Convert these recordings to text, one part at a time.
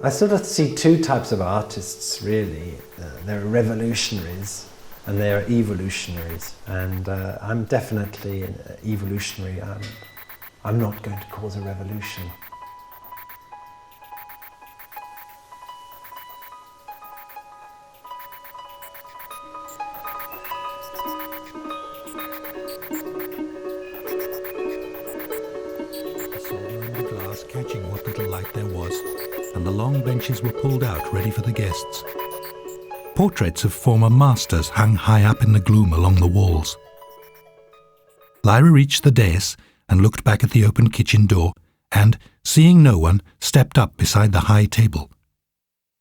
I sort of see two types of artists, really. There are revolutionaries and there are evolutionaries. And I'm definitely an evolutionary. I'm not going to cause a revolution. Catching what little light there was, and the long benches were pulled out ready for the guests. Portraits of former masters hung high up in the gloom along the walls. Lyra reached the dais and looked back at the open kitchen door and, seeing no one, stepped up beside the high table.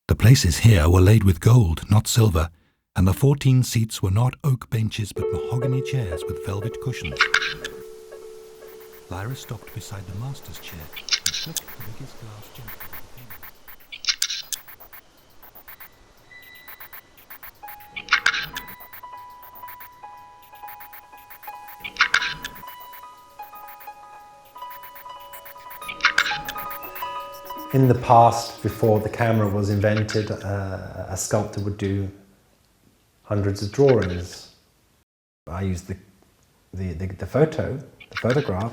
The places here were laid with gold, not silver, and the 14 seats were not oak benches but mahogany chairs with velvet cushions. Lyra stopped beside the master's chair and flicked the biggest glass gently with the pen. In the past, before the camera was invented, a sculptor would do hundreds of drawings. I used the photograph.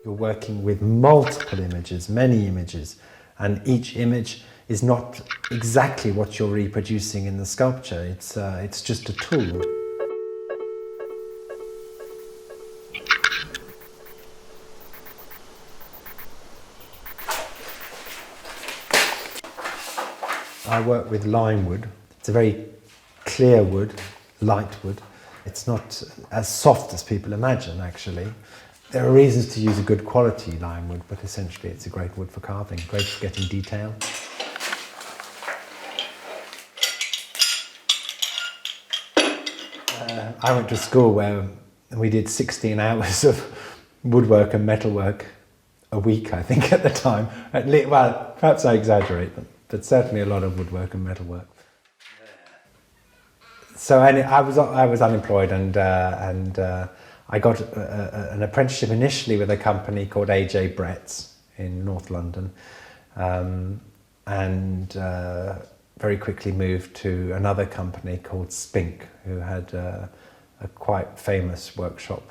You're working with multiple images, many images, and each image is not exactly what you're reproducing in the sculpture. It's just a tool. I work with lime wood. It's a very clear wood, light wood. It's not as soft as people imagine, actually. There are reasons to use a good quality lime wood, but essentially it's a great wood for carving, great for getting detail. I went to school where we did 16 hours of woodwork and metalwork a week, I think, at the time. Well, perhaps I exaggerate, but certainly a lot of woodwork and metalwork. So I was unemployed and I got an apprenticeship initially with a company called AJ Brett's in North London, and very quickly moved to another company called Spink, who had a quite famous workshop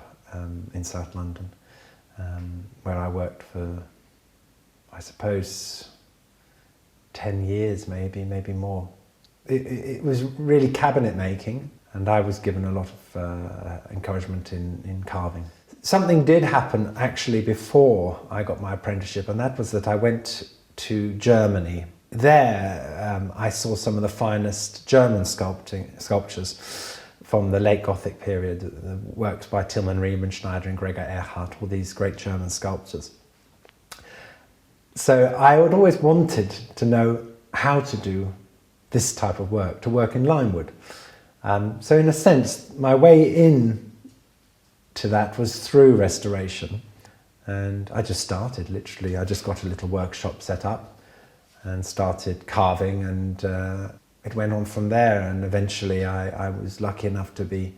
in South London, where I worked for, I suppose, 10 years, maybe more. It was really cabinet making, and I was given a lot of encouragement in carving. Something did happen actually before I got my apprenticeship, and that was that I went to Germany. There I saw some of the finest German sculptures from the late Gothic period, the works by Pullman, Riemenschneider and Gregor Erhardt, all these great German sculptors. So I had always wanted to know how to do this type of work, to work in lime wood. So in a sense, my way in to that was through restoration. And I just started, literally. I just got a little workshop set up and started carving, and it went on from there. And eventually I was lucky enough to be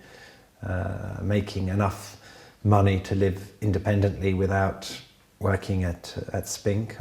making enough money to live independently without working at Spink.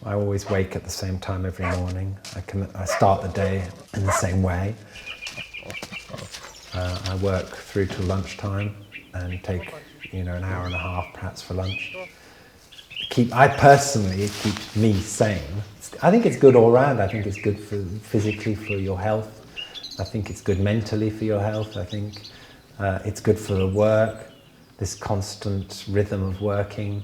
I always wake at the same time every morning. I start the day in the same way. I work through to lunchtime and take an hour and a half perhaps for lunch. It keeps me sane. I think it's good all round. I think it's good physically for your health. I think it's good mentally for your health. I think it's good for the work, this constant rhythm of working.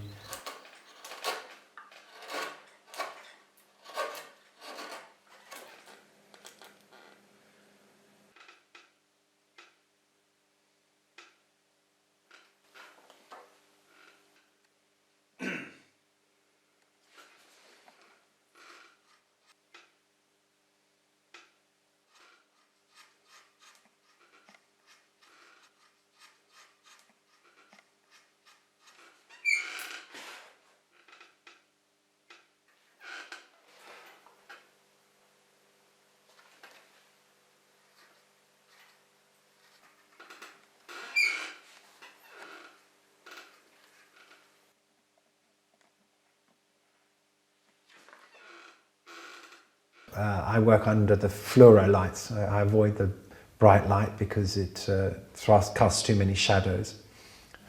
I work under the fluoro lights. I avoid the bright light because it casts too many shadows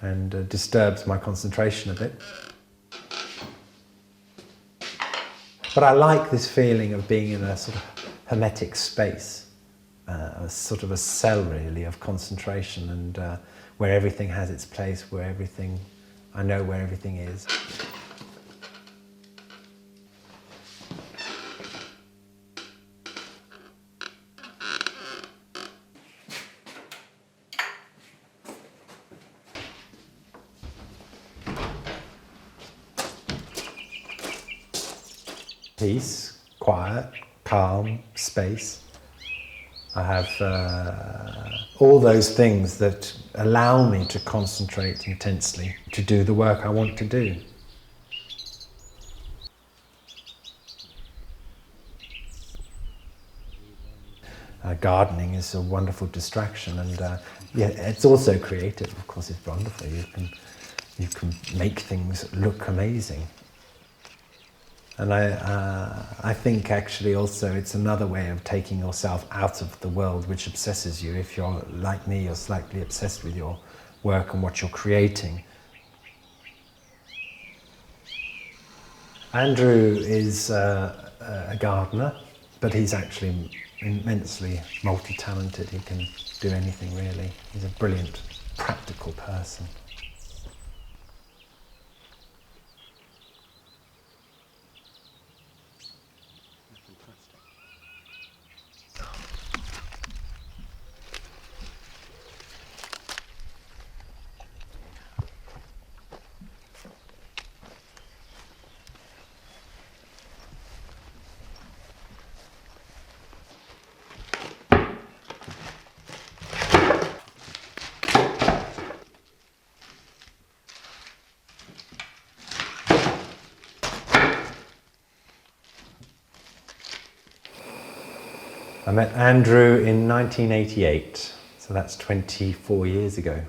and disturbs my concentration a bit. But I like this feeling of being in a sort of hermetic space, a sort of a cell really of concentration, and where everything has its place, I know where everything is. Peace, quiet, calm, space. I have all those things that allow me to concentrate intensely, to do the work I want to do. Gardening is a wonderful distraction, and yeah, it's also creative. Of course, it's wonderful. You can make things look amazing. And I think actually also it's another way of taking yourself out of the world which obsesses you. If you're like me, you're slightly obsessed with your work and what you're creating. Andrew is a gardener, but he's actually immensely multi-talented. He can do anything really. He's a brilliant, practical person. I met Andrew in 1988, so that's 24 years ago.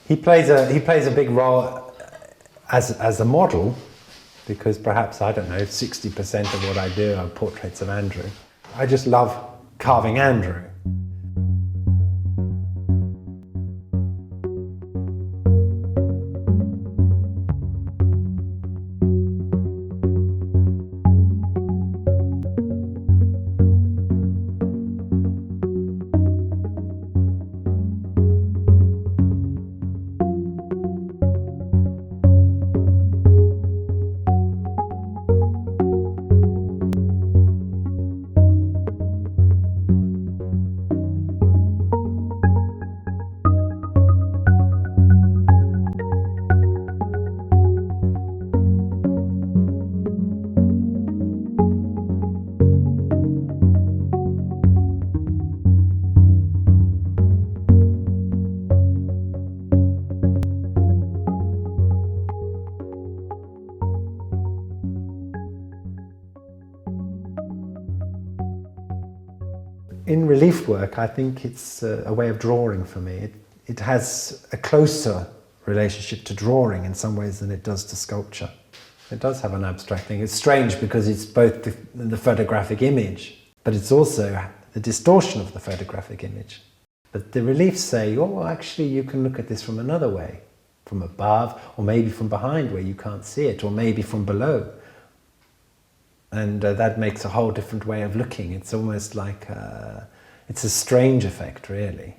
He plays a big role as a model, because perhaps, I don't know, 60% of what I do are portraits of Andrew. I just love carving Andrew. In relief work, I think it's a way of drawing for me. It has a closer relationship to drawing in some ways than it does to sculpture. It does have an abstract thing. It's strange because it's both the photographic image, but it's also the distortion of the photographic image. But the reliefs say, oh, actually you can look at this from another way, from above, or maybe from behind where you can't see it, or maybe from below. And that makes a whole different way of looking. It's almost like, it's a strange effect, really.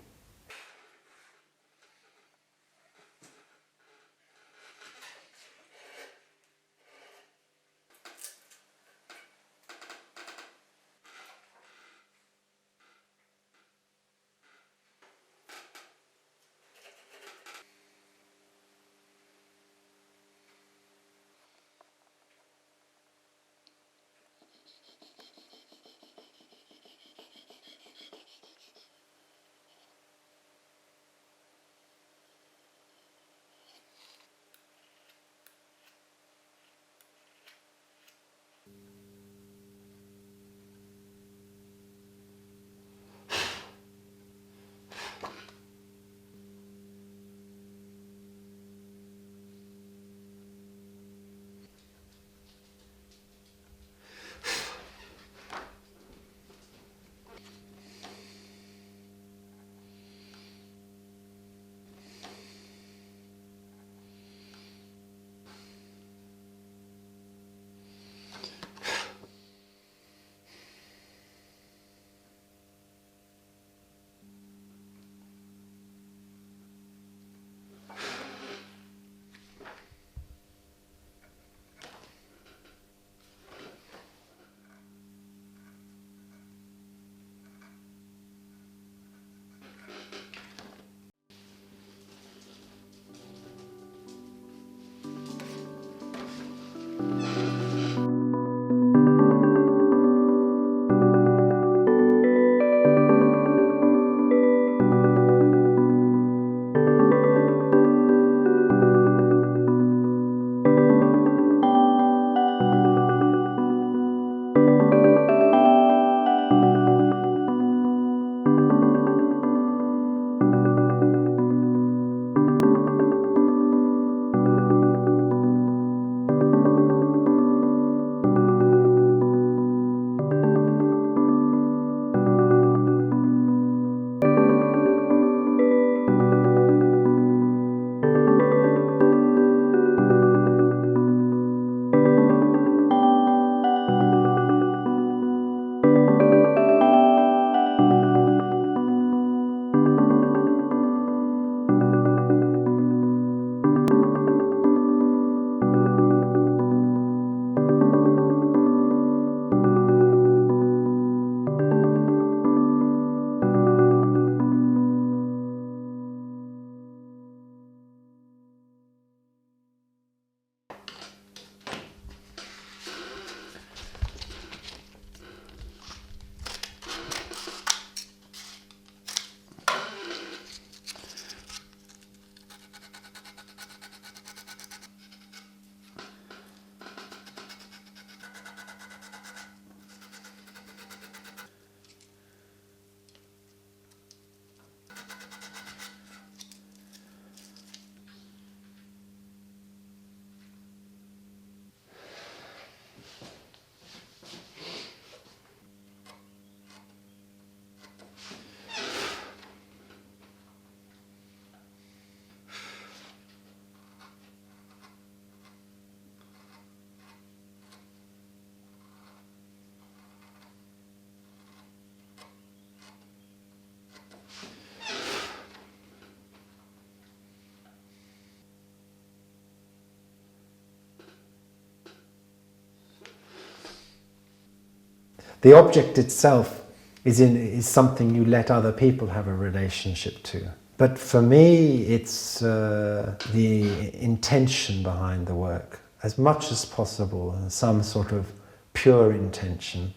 The object itself is something you let other people have a relationship to. But for me, it's the intention behind the work, as much as possible, some sort of pure intention.